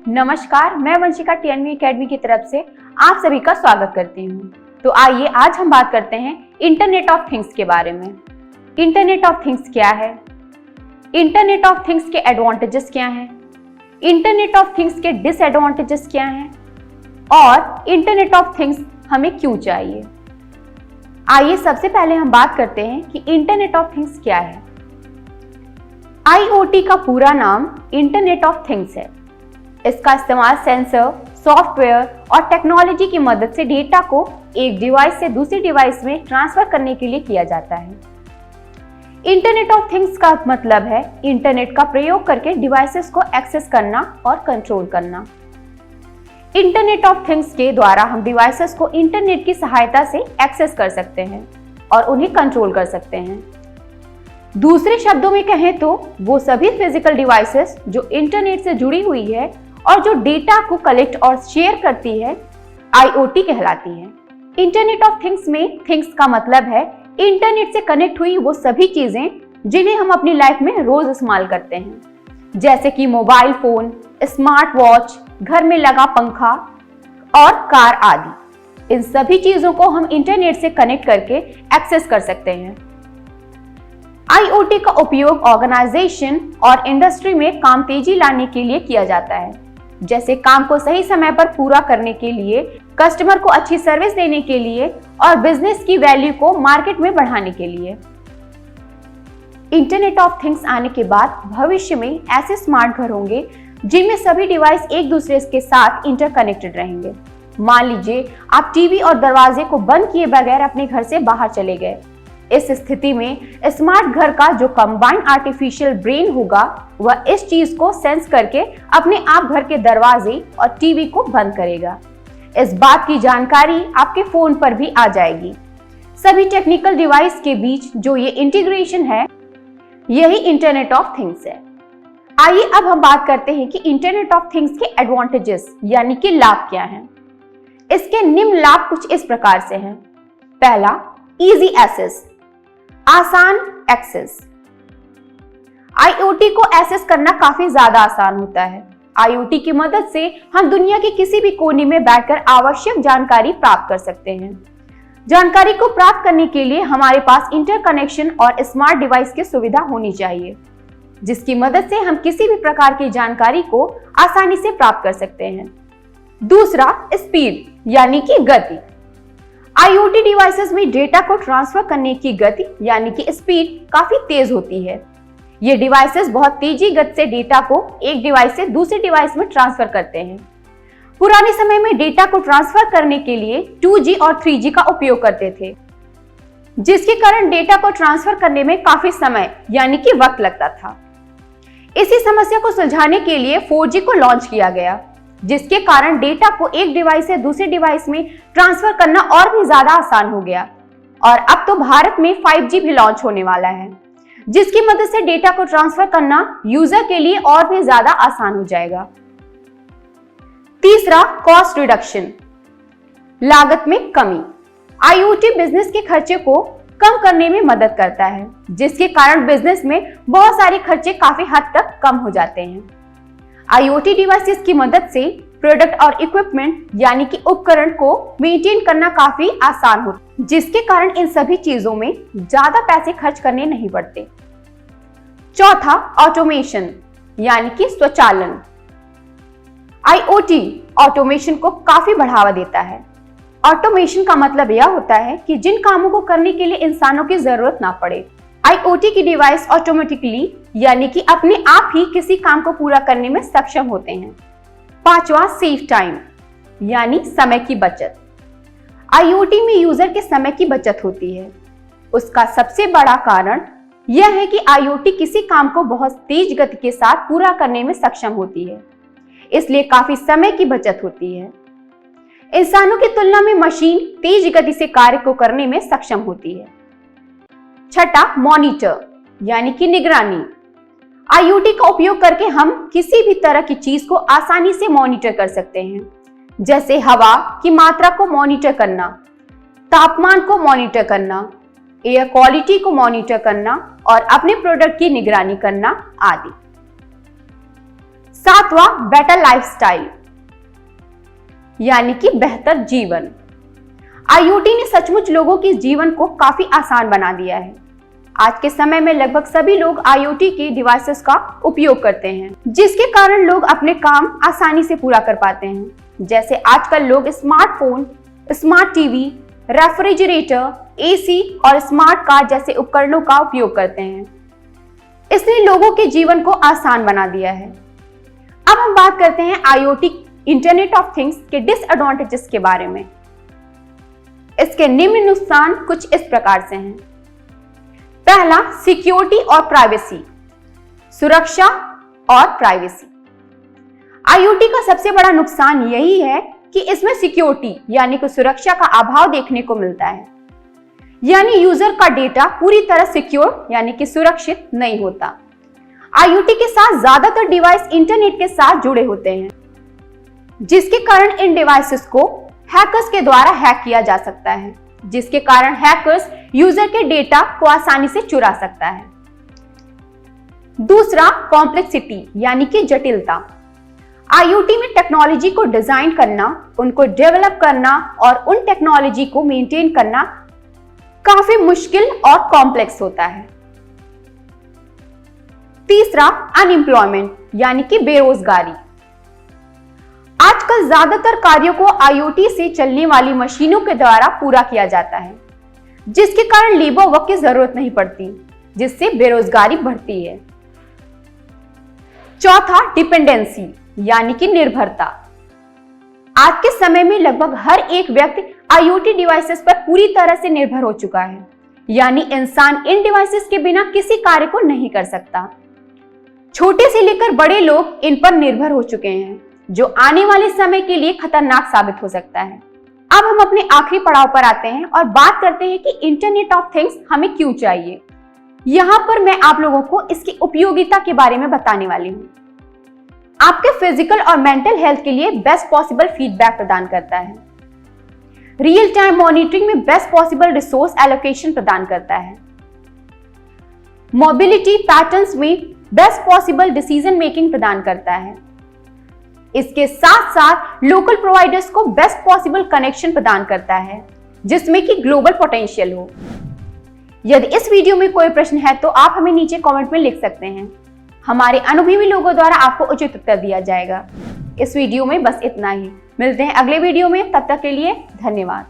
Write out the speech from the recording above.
नमस्कार, मैं Vanshika TNV academy की तरफ से आप सभी का स्वागत करती हूँ। तो आइए आज हम बात करते हैं इंटरनेट ऑफ थिंग्स के बारे में। इंटरनेट ऑफ थिंग्स क्या है? इंटरनेट ऑफ थिंग्स के एडवांटेजेस क्या हैं? इंटरनेट ऑफ थिंग्स के डिसएडवांटेजेस क्या हैं? और इंटरनेट ऑफ थिंग्स हमें क्यों चाहिए? आइए सबसे पहले हम बात करते हैं कि इंटरनेट ऑफ थिंग्स क्या है। IoT का पूरा नाम इंटरनेट ऑफ थिंग्स है। इसका इस्तेमाल सेंसर, सॉफ्टवेयर और टेक्नोलॉजी की मदद से डेटा को एक डिवाइस से दूसरी डिवाइस में ट्रांसफर करने के लिए किया जाता है। इंटरनेट ऑफ थिंग्स का मतलब है इंटरनेट का प्रयोग करके डिवाइसेस को एक्सेस करना और कंट्रोल करना। इंटरनेट ऑफ थिंग्स के द्वारा हम डिवाइसेस को इंटरनेट की सहायता से एक्सेस कर सकते हैं और उन्हें कंट्रोल कर सकते हैं। दूसरे शब्दों में कहें तो वो सभी फिजिकल डिवाइसेस जो इंटरनेट से जुड़ी हुई है और जो डेटा को कलेक्ट और शेयर करती है, IoT कहलाती है। इंटरनेट ऑफ थिंग्स में थिंग्स का मतलब है इंटरनेट से कनेक्ट हुई वो सभी चीजें जिन्हें हम अपनी लाइफ में रोज इस्तेमाल करते हैं, जैसे कि मोबाइल फोन, स्मार्ट वॉच, घर में लगा पंखा और कार आदि। इन सभी चीजों को हम इंटरनेट से कनेक्ट करके एक्सेस कर सकते हैं। IoT का उपयोग ऑर्गेनाइजेशन और इंडस्ट्री में काम तेजी लाने के लिए किया जाता है, जैसे काम को सही समय पर पूरा करने के लिए, कस्टमर को अच्छी सर्विस देने के लिए और बिजनेस की वैल्यू को मार्केट में बढ़ाने के लिए। इंटरनेट ऑफ थिंग्स आने के बाद भविष्य में ऐसे स्मार्ट घर होंगे जिनमें सभी डिवाइस एक दूसरे के साथ इंटरकनेक्टेड रहेंगे। मान लीजिए आप टीवी और दरवाजे को बंद किए बगैर अपने घर से बाहर चले गए। इस स्थिति में स्मार्ट घर का जो कंबाइंड आर्टिफिशियल ब्रेन होगा वह इस चीज को सेंस करके अपने आप घर के दरवाजे और टीवी को बंद करेगा। इस बात की जानकारी आपके फोन पर भी आ जाएगी। सभी टेक्निकल डिवाइस के बीच जो ये इंटीग्रेशन है, यही इंटरनेट ऑफ थिंग्स है। आइए अब हम बात करते हैं कि इंटरनेट ऑफ थिंग्स के एडवांटेजेस यानी कि लाभ क्या हैं। इसके निम्न लाभ कुछ इस प्रकार से हैं। पहला, इजी एक्सेस, आसान एक्सेस। IoT को एक्सेस करना काफी ज्यादा आसान होता है। IoT की मदद से हम दुनिया के किसी भी कोने में बैठकर आवश्यक जानकारी प्राप्त कर सकते हैं। जानकारी को प्राप्त करने के लिए हमारे पास इंटरकनेक्शन और स्मार्ट डिवाइस की सुविधा होनी चाहिए, जिसकी मदद से हम किसी भी प्रकार की जानकारी को आसानी से प्राप्त कर सकते हैं। दूसरा, स्पीड यानी कि गति। IoT डिवाइसेस में डेटा को ट्रांसफर करने की गति यानी कि स्पीड काफी तेज होती है। ये डिवाइसेस बहुत तेजी गति से डेटा को एक डिवाइस से दूसरे डिवाइस में ट्रांसफर करते हैं। पुराने समय में डेटा को ट्रांसफर करने के लिए 2G और 3G का उपयोग करते थे, जिसके कारण डेटा को ट्रांसफर करने में काफी समय यानी कि वक्त लगता था। इसी समस्या को सुलझाने के लिए 4G को लॉन्च किया गया, जिसके कारण डेटा को एक डिवाइस से दूसरे डिवाइस में ट्रांसफर करना और भी ज्यादा आसान हो गया। और अब तो भारत में 5G भी लॉन्च होने वाला है, जिसकी मदद से डेटा को ट्रांसफर करना यूजर के लिए और भी ज्यादा आसान हो जाएगा। तीसरा, कॉस्ट रिडक्शन, लागत में कमी। IoT बिजनेस के खर्चे को कम करने में मदद करता है, जिसके कारण बिजनेस में बहुत सारे खर्चे काफी हद तक कम हो जाते हैं। IoT डिवाइसेस की मदद से प्रोडक्ट और इक्विपमेंट यानी कि उपकरण को मेंटेन करना काफी आसान होता है, जिसके कारण इन सभी चीजों में ज्यादा पैसे खर्च करने नहीं पड़ते। चौथा, ऑटोमेशन यानी कि स्वचालन। IoT ऑटोमेशन को काफी बढ़ावा देता है। ऑटोमेशन का मतलब यह होता है कि जिन कामों को करने के लिए इंसानों की जरूरत ना पड़े, IoT की डिवाइस ऑटोमेटिकली यानी कि अपने आप ही किसी काम को पूरा करने में सक्षम होते हैं। पांचवा, सेव टाइम यानी समय की बचत। IoT में यूजर के समय की बचत होती है। उसका सबसे बड़ा कारण यह है कि IoT किसी काम को बहुत तेज गति के साथ पूरा करने में सक्षम होती है, इसलिए काफी समय की बचत होती है। इंसानों की तुलना में मशीन तेज गति से कार्य को करने में सक्षम होती है। छठा, मॉनिटर यानी कि निगरानी। IoT का उपयोग करके हम किसी भी तरह की चीज को आसानी से मॉनिटर कर सकते हैं, जैसे हवा की मात्रा को मॉनिटर करना, तापमान को मॉनिटर करना, एयर क्वालिटी को मॉनिटर करना और अपने प्रोडक्ट की निगरानी करना आदि। सातवां, बेटर लाइफस्टाइल यानी कि बेहतर जीवन। IoT ने सचमुच लोगों के जीवन को काफी आसान बना दिया है। आज के समय में लगभग सभी लोग IoT के डिवाइसेस का उपयोग करते हैं, जिसके कारण लोग अपने काम आसानी से पूरा कर पाते हैं। जैसे आजकल लोग smartphone, smart TV, refrigerator, AC और स्मार्ट कार जैसे उपकरणों का उपयोग करते हैं। इसने लोगों के जीवन को आसान बना दिया है। अब हम बात करते हैं IoT इंटरनेट ऑफ थिंग्स के डिसएडवांटेजेस के बारे में। इसके निम्न नुकसान कुछ इस प्रकार से हैं। पहला, सिक्योरिटी और प्राइवेसी, सुरक्षा और प्राइवेसी। IoT का सबसे बड़ा नुकसान यही है कि इसमें सिक्योरिटी यानी कि सुरक्षा का अभाव देखने को मिलता है। यानी यूजर का डेटा पूरी तरह सिक्योर यानी कि सुरक्षित नहीं होता। IoT के साथ ज्यादातर डिवाइस इंटरनेट के साथ जुड़े होते हैं, जिसके कारण इन डिवाइसेस को हैकर्स के द्वारा हैक किया जा सकता है, जिसके कारण हैकर्स यूजर के डेटा को आसानी से चुरा सकता है। दूसरा, कॉम्प्लेक्सिटी यानी कि जटिलता। IoT में टेक्नोलॉजी को डिजाइन करना, उनको डेवलप करना और उन टेक्नोलॉजी को मेंटेन करना काफी मुश्किल और कॉम्प्लेक्स होता है। तीसरा, अनएम्प्लॉयमेंट यानी कि बेरोजगारी। आजकल ज्यादातर कार्यों को IoT से चलने वाली मशीनों के द्वारा पूरा किया जाता है, जिसके कारण लेबर वर्क की जरूरत नहीं पड़ती, जिससे बेरोजगारी बढ़ती है। चौथा, डिपेंडेंसी यानी कि निर्भरता। आज के समय में लगभग हर एक व्यक्ति IoT डिवाइसेस पर पूरी तरह से निर्भर हो चुका है, यानी इंसान इन डिवाइसेस के बिना किसी कार्य को नहीं कर सकता। छोटे से लेकर बड़े लोग इन पर निर्भर हो चुके हैं, जो आने वाले समय के लिए खतरनाक साबित हो सकता है। अब हम अपने आखिरी पड़ाव पर आते हैं और बात करते हैं कि इंटरनेट ऑफ थिंग्स हमें क्यों चाहिए। यहाँ पर मैं आप लोगों को इसकी उपयोगिता के बारे में बताने वाली हूँ। आपके फिजिकल और मेंटल हेल्थ के लिए बेस्ट पॉसिबल फीडबैक प्रदान करता है। रियल टाइम मॉनिटरिंग में बेस्ट पॉसिबल रिसोर्स एलोकेशन प्रदान करता है। मोबिलिटी पैटर्न्स में बेस्ट पॉसिबल डिसीजन मेकिंग प्रदान करता है। इसके साथ साथ लोकल प्रोवाइडर्स को बेस्ट पॉसिबल कनेक्शन प्रदान करता है, जिसमें कि ग्लोबल पोटेंशियल हो। यदि इस वीडियो में कोई प्रश्न है तो आप हमें नीचे कमेंट में लिख सकते हैं। हमारे अनुभवी लोगों द्वारा आपको उचित उत्तर दिया जाएगा। इस वीडियो में बस इतना ही। मिलते हैं अगले वीडियो में, तब तक के लिए धन्यवाद।